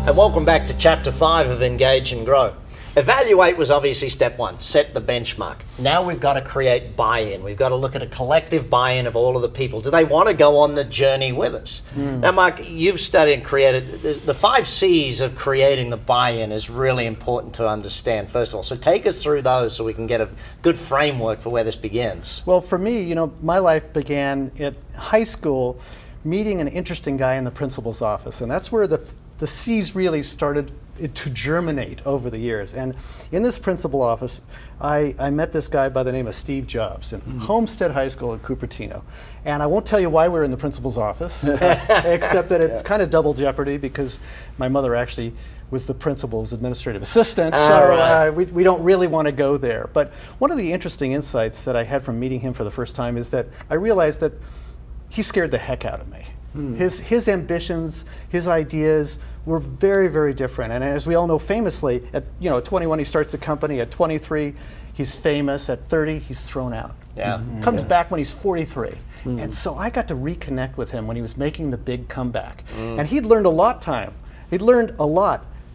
And welcome back to Chapter 5 of Engage and Grow. Evaluate was obviously step one, set the benchmark. Now we've got to create buy-in. We've got to look at a collective buy-in of all of the people. Do they want to go on the journey with us? Now, Mark, you've studied and created, the 5 C's of creating the buy-in is really important to understand, first of all. So take us through those so we can get a good framework for where this begins. Well, for me, you know, my life began at high school meeting an interesting guy in the principal's office, and that's where the C's really started to germinate over the years. And in this principal office, I met this guy by the name of Steve Jobs in Homestead High School in Cupertino. And I won't tell you why we're in the principal's office, except that it's kind of double jeopardy because my mother actually was the principal's administrative assistant, so we don't really want to go there. But one of the interesting insights that I had from meeting him for the first time is that I realized that he scared the heck out of me. His ambitions, his ideas were very, very different. And as we all know, famously, at 21 he starts the company. At 23, he's famous. At 30, he's thrown out. Comes back when he's 43. And so I got to reconnect with him when he was making the big comeback. And he'd learned a lot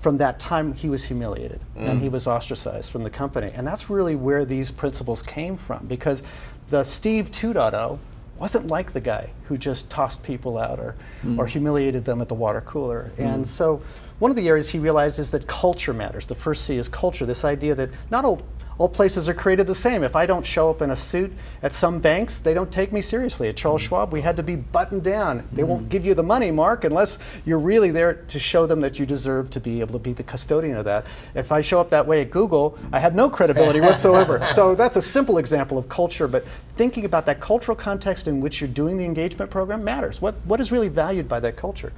from that time he was humiliated and he was ostracized from the company. And that's really where these principles came from, because the Steve 2.0 wasn't like the guy who just tossed people out or humiliated them at the water cooler. And so one of the areas he realized is that culture matters. The first C is culture, this idea that not all places are created the same. If I don't show up in a suit at some banks, they don't take me seriously. At Charles Schwab, we had to be buttoned down. They won't give you the money, Mark, unless you're really there to show them that you deserve to be able to be the custodian of that. If I show up that way at Google, I have no credibility whatsoever. So that's a simple example of culture, but thinking about that cultural context in which you're doing the engagement program matters. What is really valued by that culture?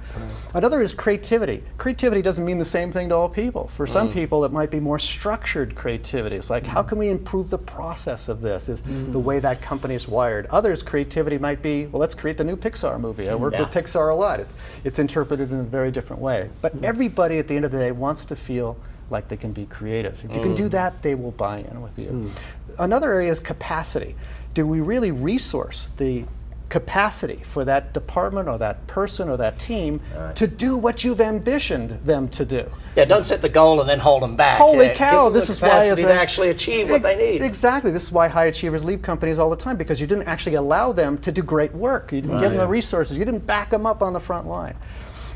Another is creativity. Creativity doesn't mean the same thing to all people. For some people, it might be more structured creativity. It's like, how can we improve the process of this, is the way that company is wired. Others, creativity might be, well, let's create the new Pixar movie. I work with Pixar a lot. It's interpreted in a very different way. But everybody at the end of the day wants to feel like they can be creative. If you can do that, they will buy in with you. Another area is capacity. Do we really resource the capacity for that department or that person or that team to do what you've ambitioned them to do? Yeah, don't set the goal and then hold them back. Holy cow, this is why they actually achieve what they need. Exactly, this is why high achievers leave companies all the time, because you didn't actually allow them to do great work. You didn't give them the resources, you didn't back them up on the front line.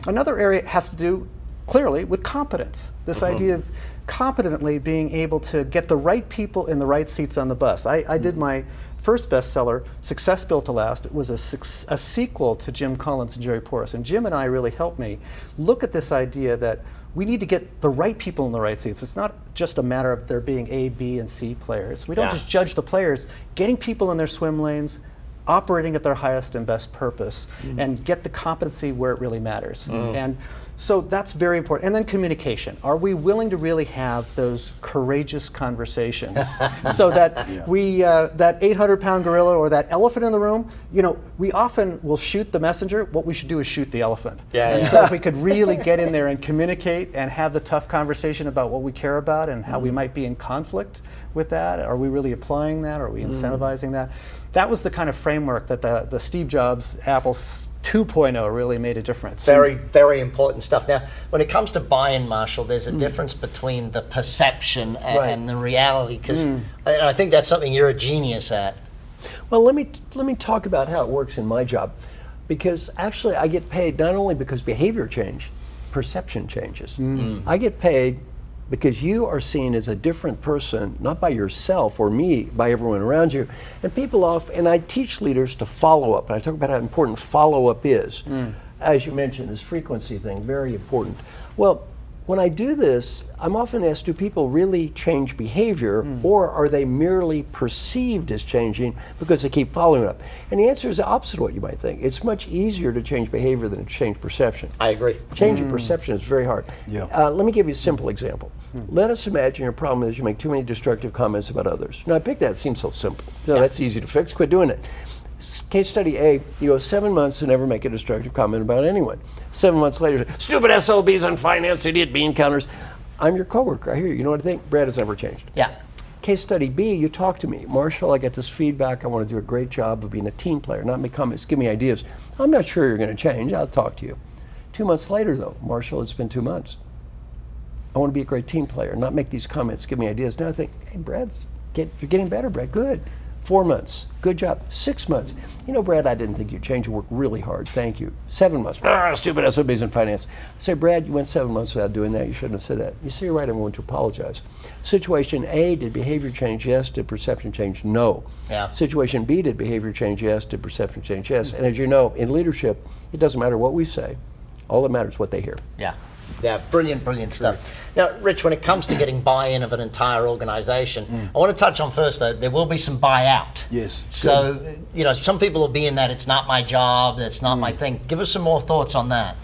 Another area has to do clearly with competence. This idea of competently being able to get the right people in the right seats on the bus. I did my first bestseller, Success Built to Last. It was a sequel to Jim Collins and Jerry Porras. And Jim and I really helped me look at this idea that we need to get the right people in the right seats. It's not just a matter of there being A, B, and C players. We don't just judge the players. Getting people in their swim lanes, operating at their highest and best purpose, and get the competency where it really matters. And so that's very important. And then communication. Are we willing to really have those courageous conversations so that we, that 800-pound gorilla or that elephant in the room, we often will shoot the messenger. What we should do is shoot the elephant. So if we could really get in there and communicate and have the tough conversation about what we care about and how we might be in conflict with that, are we really applying that? Are we incentivizing that? That was the kind of framework that the Steve Jobs Apple 2.0 really made a difference. Very, very important stuff. Now, when it comes to buy-in, Marshall, there's a difference between the perception and the reality, because I think that's something you're a genius at. Well, let me talk about how it works in my job, because actually I get paid not only because behavior change, perception changes. I get paid because you are seen as a different person, not by yourself or me, by everyone around you. And and I teach leaders to follow up. And I talk about how important follow-up is. As you mentioned, this frequency thing, very important. Well, when I do this, I'm often asked, do people really change behavior, or are they merely perceived as changing because they keep following up? And the answer is the opposite of what you might think. It's much easier to change behavior than to change perception. I agree. Changing perception is very hard. Let me give you a simple example. Let us imagine your problem is you make too many destructive comments about others. Now, I pick that, it seems so simple. That's easy to fix, quit doing it. Case study A, you go 7 months to never make a destructive comment about anyone. 7 months later, stupid SLBs on finance, idiot bean counters. I'm your coworker, I hear you. You know what I think? Brad has never changed. Case study B, you talk to me. Marshall, I get this feedback. I want to do a great job of being a team player, not make comments, give me ideas. I'm not sure you're going to change. I'll talk to you. 2 months later, though, Marshall, it's been 2 months. I want to be a great team player, not make these comments, give me ideas. Now I think, hey, you're getting better, Brad. Good. 4 months. Good job. 6 months. You know, Brad, I didn't think you'd change. You work really hard. Thank you. 7 months. Stupid SOBs in finance. I say, Brad, you went 7 months without doing that. You shouldn't have said that. You say, you're right. I'm going to apologize. Situation A, did behavior change? Yes. Did perception change? No. Yeah. Situation B, did behavior change? Yes. Did perception change? Yes. And as you know, in leadership, it doesn't matter what we say. All that matters is what they hear. Yeah. Yeah, brilliant stuff. Now, Rich, when it comes to getting buy-in of an entire organization, I want to touch on first, though, there will be some buyout. Yes. So, you know, some people will be in that, it's not my job, that's not my thing. Give us some more thoughts on that.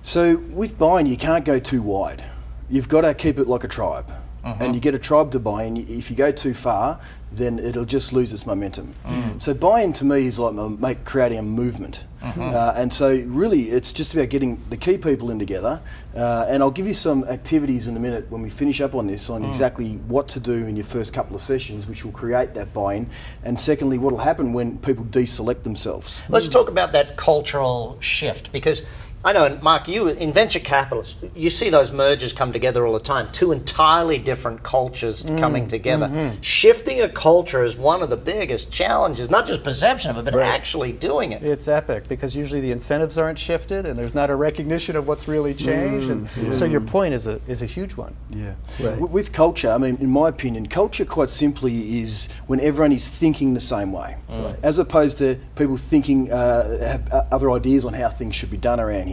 So with buy-in, you can't go too wide. You've got to keep it like a tribe. And you get a tribe to buy in. If you go too far, then it'll just lose its momentum. So buy-in to me is like creating a movement. And so really it's just about getting the key people in together. And I'll give you some activities in a minute when we finish up on this, on exactly what to do in your first couple of sessions, which will create that buy-in. And secondly, what will happen when people deselect themselves. Let's talk about that cultural shift, because I know, Mark, you in venture capitalists, you see those mergers come together all the time, two entirely different cultures coming together. Shifting a culture is one of the biggest challenges, not just perception of it, but actually doing it. It's epic because usually the incentives aren't shifted and there's not a recognition of what's really changed. And so your point is a huge one. Yeah. Right. With culture, I mean, in my opinion, culture quite simply is when everyone is thinking the same way, as opposed to people thinking, have other ideas on how things should be done around here.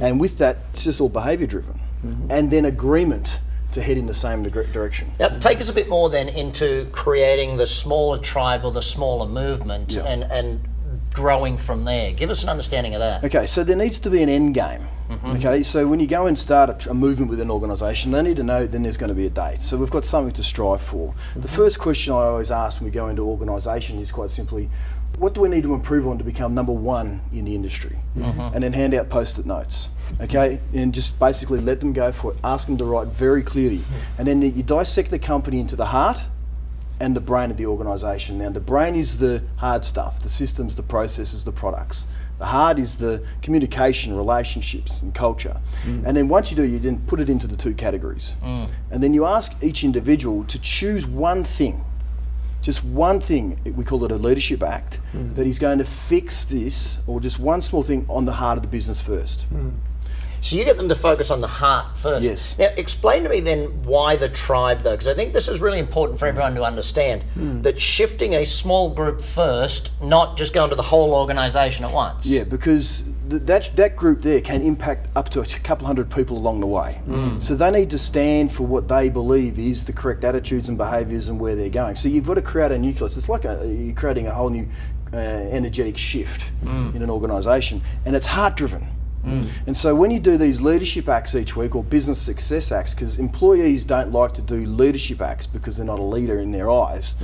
And with that, it's just all behaviour driven. And then agreement to head in the same direction. Now, take us a bit more then into creating the smaller tribe or the smaller movement and growing from there. Give us an understanding of that. Okay, so there needs to be an end game. Okay, so when you go and start a movement with an organisation, they need to know then there's going to be a date. So we've got something to strive for. The first question I always ask when we go into organisation is quite simply, what do we need to improve on to become number one in the industry? And then hand out post-it notes, okay? And just basically let them go for it, ask them to write very clearly. And then you dissect the company into the heart and the brain of the organisation. Now the brain is the hard stuff, the systems, the processes, the products. The heart is the communication, relationships and culture. And then once you do, you then put it into the two categories. And then you ask each individual to choose one thing, just one thing, we call it a leadership act, that is going to fix this, or just one small thing on the heart of the business first. So you get them to focus on the heart first. Yes. Now, explain to me then why the tribe, though, because I think this is really important for everyone to understand, that shifting a small group first, not just going to the whole organisation at once. Yeah, because that group there can impact up to a couple hundred people along the way. So they need to stand for what they believe is the correct attitudes and behaviours and where they're going. So you've got to create a nucleus. It's like you're creating a whole new energetic shift in an organisation, and it's heart-driven. And so when you do these leadership acts each week, or business success acts, because employees don't like to do leadership acts because they're not a leader in their eyes.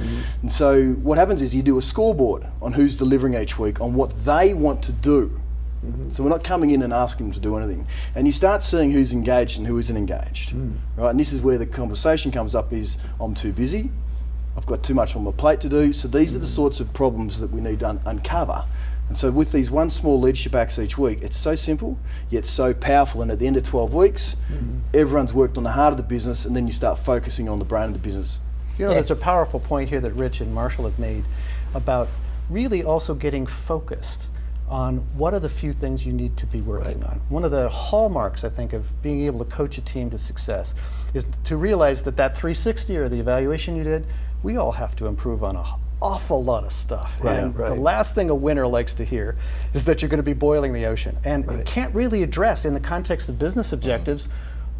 And so what happens is you do a scoreboard on who's delivering each week on what they want to do. So we're not coming in and asking them to do anything. And you start seeing who's engaged and who isn't engaged. Right? And this is where the conversation comes up is, I'm too busy, I've got too much on my plate to do. So these are the sorts of problems that we need to uncover. And so with these one small leadership acts each week, it's so simple, yet so powerful. And at the end of 12 weeks, everyone's worked on the heart of the business, and then you start focusing on the brain of the business. You know, there's a powerful point here that Rich and Marshall have made about really also getting focused on what are the few things you need to be working on. One of the hallmarks, I think, of being able to coach a team to success is to realize that 360 or the evaluation you did, we all have to improve on an awful lot of stuff. The last thing a winner likes to hear is that you're going to be boiling the ocean. And it can't really address, in the context of business objectives,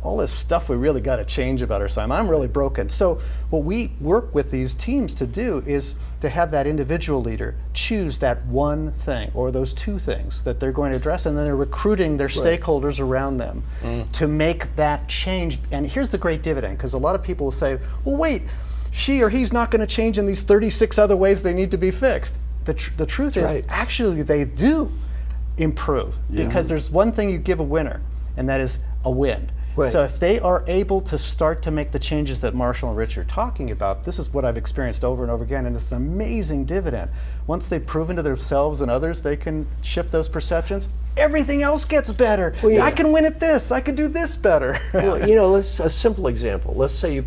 all this stuff we really got to change about ourselves. I'm really broken. So what we work with these teams to do is to have that individual leader choose that one thing or those two things that they're going to address, and then they're recruiting their stakeholders around them to make that change. And here's the great dividend, because a lot of people will say, well, wait, she or he's not going to change in these 36 other ways they need to be fixed. The truth is, actually, they do improve, because there's one thing you give a winner, and that is a win. Right. So if they are able to start to make the changes that Marshall and Rich are talking about, this is what I've experienced over and over again, and it's an amazing dividend. Once they've proven to themselves and others they can shift those perceptions, everything else gets better. Well, yeah. I can win at this. I can do this better. Well, you know, let's a simple example. Let's say you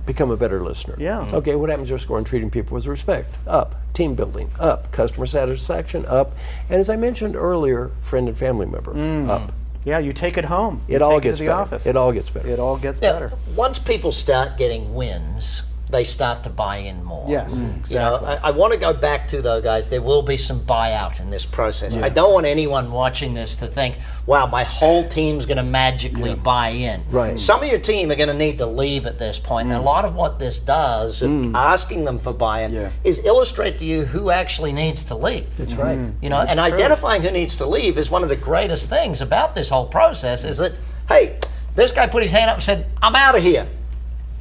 become a better listener. Yeah. Okay, what happens to your score on treating people with respect? Up. Team building, up. Customer satisfaction, up. And as I mentioned earlier, friend and family member, up. Yeah, you take it home. You It all take gets to the better. office. It all gets better. It all gets Yeah, better. once people start getting wins, they start to buy in more. Yes, You know, exactly. I want to go back to, though, guys, there will be some buyout in this process. I don't want anyone watching this to think, wow, my whole team's going to magically buy in. Right. Some of your team are going to need to leave at this point. And a lot of what this does, of asking them for buy-in, is illustrate to you who actually needs to leave. That's right. You know, and identifying who needs to leave is one of the greatest things about this whole process is that, hey, this guy put his hand up and said, I'm out of here.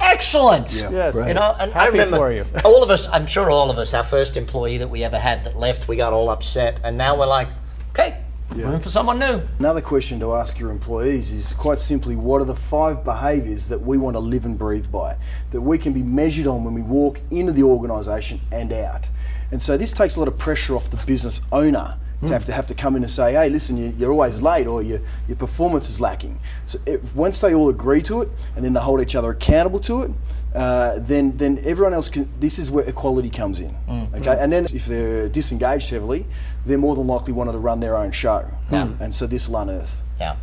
Excellent. Yes. Right. You know, and I Happy remember for you. all of us, I'm sure all of us, our first employee that we ever had that left, we got all upset. And now we're like, okay, room for someone new. Another question to ask your employees is quite simply, what are the 5 behaviours that we want to live and breathe by, that we can be measured on when we walk into the organisation and out? And so this takes a lot of pressure off the business owner to have to come in and say, hey, listen, you're always late, or your performance is lacking. So once they all agree to it and then they hold each other accountable to it, then everyone else can. This is where equality comes in. Okay, and then if they're disengaged heavily, they're more than likely wanting to run their own show, and so this will unearth. Yeah.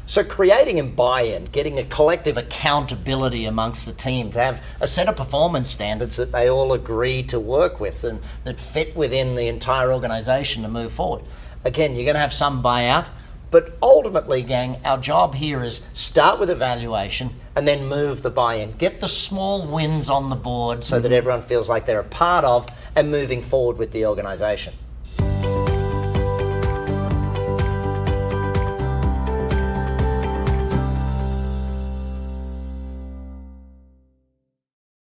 So creating a buy-in, getting a collective accountability amongst the team to have a set of performance standards that they all agree to work with and that fit within the entire organization to move forward. Again, you're going to have some buyout, but ultimately, gang, our job here is start with evaluation and then move the buy-in. Get the small wins on the board so that everyone feels like they're a part of and moving forward with the organization.